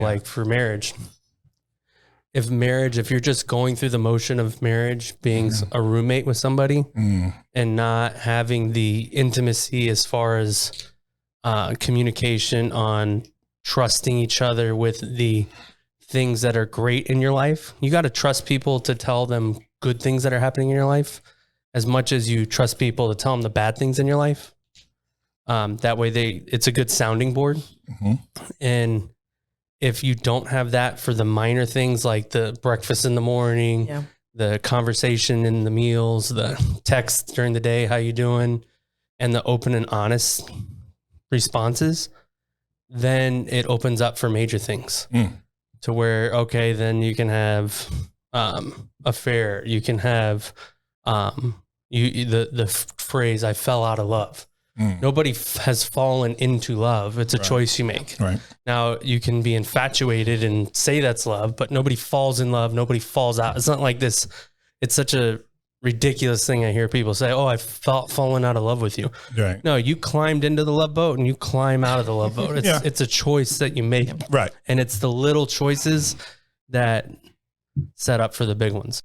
like for marriage. If you're just going through the motion of marriage, being a roommate with somebody and not having the intimacy as far as communication on trusting each other with the things that are great in your life, you got to trust people to tell them good things that are happening in your life as much as you trust people to tell them the bad things in your life. That way it's a good sounding board. And if you don't have that for the minor things like the breakfast in the morning, the conversation in the meals, the text during the day, how you doing, and the open and honest responses, then it opens up for major things to where, okay, then you can have affair. You can have the phrase, I fell out of love. Nobody has fallen into love. It's a choice you make. Right. Now you can be infatuated and say that's love, but nobody falls in love. Nobody falls out. It's not like this. It's such a ridiculous thing. I hear people say, oh, I felt fallen out of love with you. Right. No, you climbed into the love boat and you climb out of the love boat. It's a choice that you make. Right. And it's the little choices that set up for the big ones.